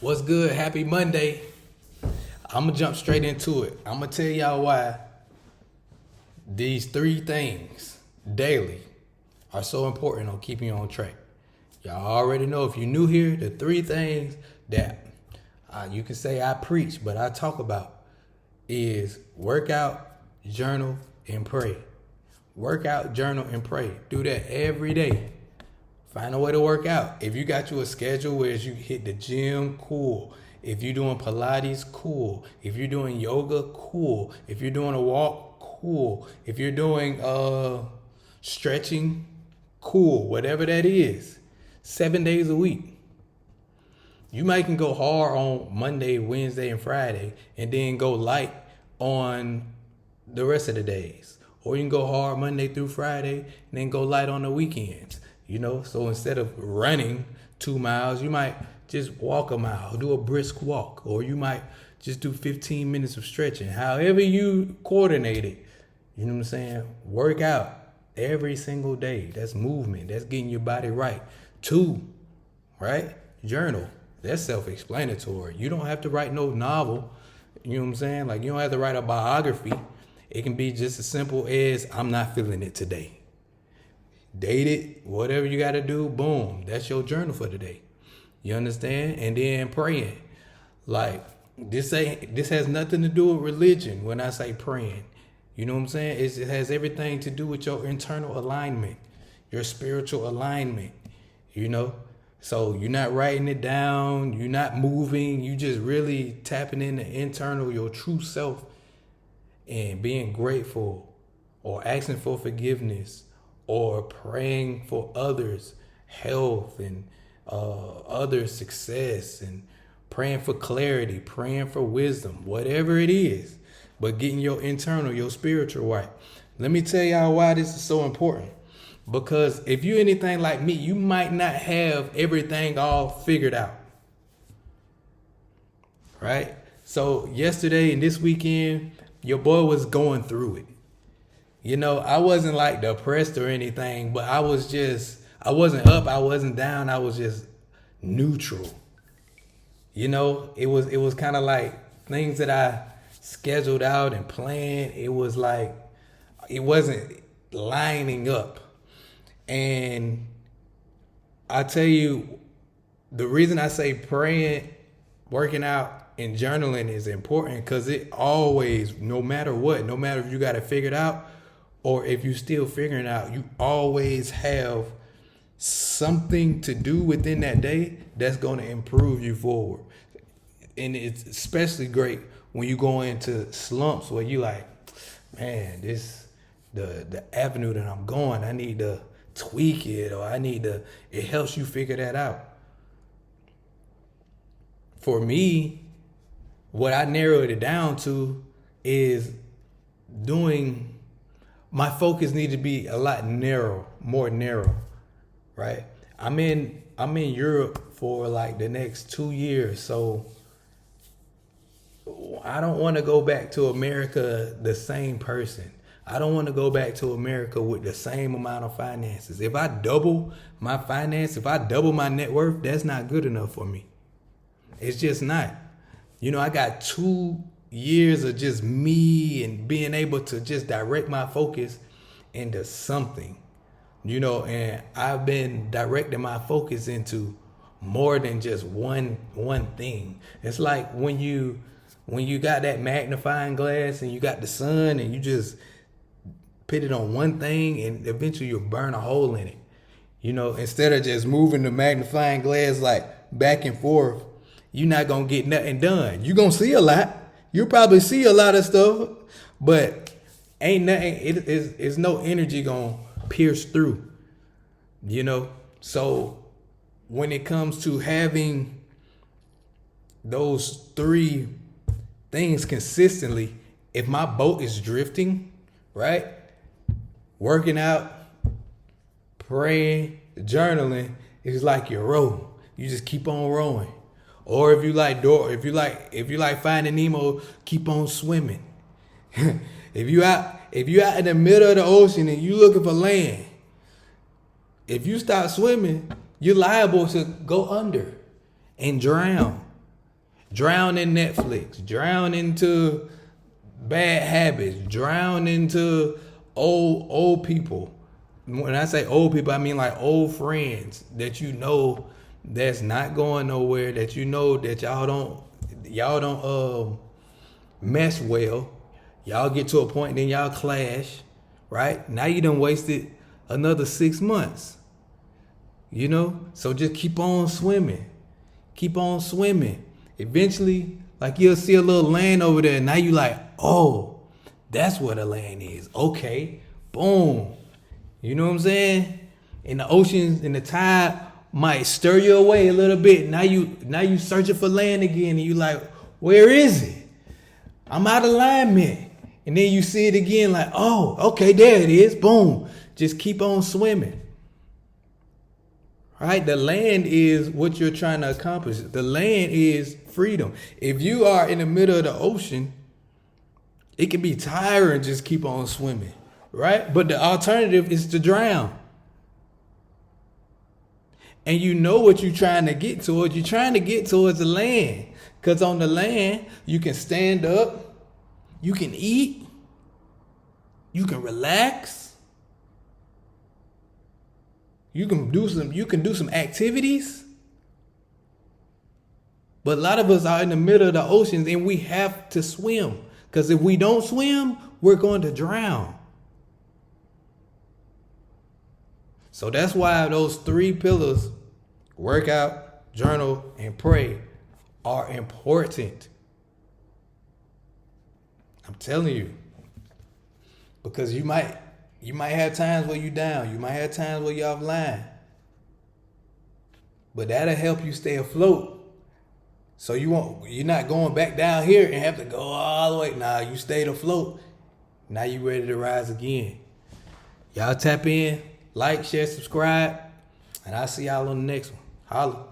What's good? Happy Monday. I'm going to jump straight into it. I'm going to tell y'all why these three things daily are so important on keeping you on track. Y'all already know, if you're new here, the three things that you can say I preach, but I talk about is workout, journal, and pray. Workout, journal, and pray. Do that every day. Find a way to work out. If you got you a schedule where you hit the gym, cool. If you're doing Pilates, cool. If you're doing yoga, cool. If you're doing a walk, cool. If you're doing stretching, cool. Whatever that is. 7 days a week. You might can go hard on Monday, Wednesday, and Friday, and then go light on the rest of the days. Or you can go hard Monday through Friday, and then go light on the weekends. So instead of running 2 miles, you might just walk a mile, do a brisk walk, or you might just do 15 minutes of stretching. However you coordinate it, you know what I'm saying? Work out every single day. That's movement. That's getting your body right. 2, right? Journal. That's self-explanatory. You don't have to write no novel. You know what I'm saying? Like, you don't have to write a biography. It can be just as simple as, I'm not feeling it today. Date it, whatever you got to do, boom. That's your journal for today. You understand? And then praying. Like, this has nothing to do with religion when I say praying. You know what I'm saying? It has everything to do with your internal alignment, your spiritual alignment, So you're not writing it down, you're not moving, you just really tapping in the internal, your true self, and being grateful or asking for forgiveness or praying for others' health and others' success, and praying for clarity, praying for wisdom, whatever it is, but getting your internal, your spiritual right. Let me tell y'all why this is so important. Because if you're anything like me, you might not have everything all figured out. Right? So yesterday and this weekend, your boy was going through it. I wasn't like depressed or anything, but I wasn't up, I wasn't down, I was just neutral. It was kind of like things that I scheduled out and planned. It was like, it wasn't lining up. And I tell you, the reason I say praying, working out, and journaling is important, because it always, no matter what, no matter if you got it figured out or if you're still figuring it out, you always have something to do within that day that's going to improve you forward. And it's especially great when you go into slumps where you like, man, the avenue that I'm going, I need to tweak it, or it helps you figure that out. For me, what I narrowed it down to is my focus needs to be a lot more narrow, right? I'm in Europe for like the next 2 years, so I don't want to go back to America the same person. I don't want to go back to America with the same amount of finances. If I double my finance, if I double my net worth, that's not good enough for me. It's just not. I got 2 years of just me and being able to just direct my focus into something, and I've been directing my focus into more than just one thing. It's like when you got that magnifying glass and you got the sun and you just put it on one thing, and eventually you'll burn a hole in it. Instead of just moving the magnifying glass like back and forth, you're not going to get nothing done. You're going to see a lot. You'll probably see a lot of stuff, but ain't nothing, it's no energy going to pierce through, So when it comes to having those three things consistently, if my boat is drifting, right? Working out, praying, journaling is like your row. You just keep on rowing. Or if you like Finding Nemo, keep on swimming. if you out in the middle of the ocean and you looking for land, if you start swimming, you're liable to go under and drown. Drown in Netflix. Drown into bad habits. Drown into old people. When I say old people, I mean like old friends that you know that's not going nowhere, that you know that y'all don't mess well. Y'all get to a point and then y'all clash, right? Now you done wasted another 6 months. You know? So just keep on swimming. Keep on swimming. Eventually, like you'll see a little land over there. Now you like, oh, that's where the land is. Okay. Boom. You know what I'm saying? And the oceans and the tide might stir you away a little bit. Now you searching for land again and you like, where is it? I'm out of alignment. And then you see it again like, oh, okay, there it is. Boom. Just keep on swimming. Right? The land is what you're trying to accomplish. The land is freedom. If you are in the middle of the ocean, it can be tiring just keep on swimming. Right? But the alternative is to drown. And you know what you're trying to get towards. You're trying to get towards the land. Because on the land, you can stand up, you can eat, you can relax, you can do some activities. But a lot of us are in the middle of the oceans and we have to swim. Because if we don't swim, we're going to drown. So that's why those 3 pillars, workout, journal, and pray, are important. I'm telling you. Because you might have times where you're down. You might have times where you're offline. But that'll help you stay afloat. So you're not going back down here and have to go all the way. Nah, you stayed afloat. Now you ready to rise again. Y'all tap in, like, share, subscribe, and I'll see y'all on the next one. Holla.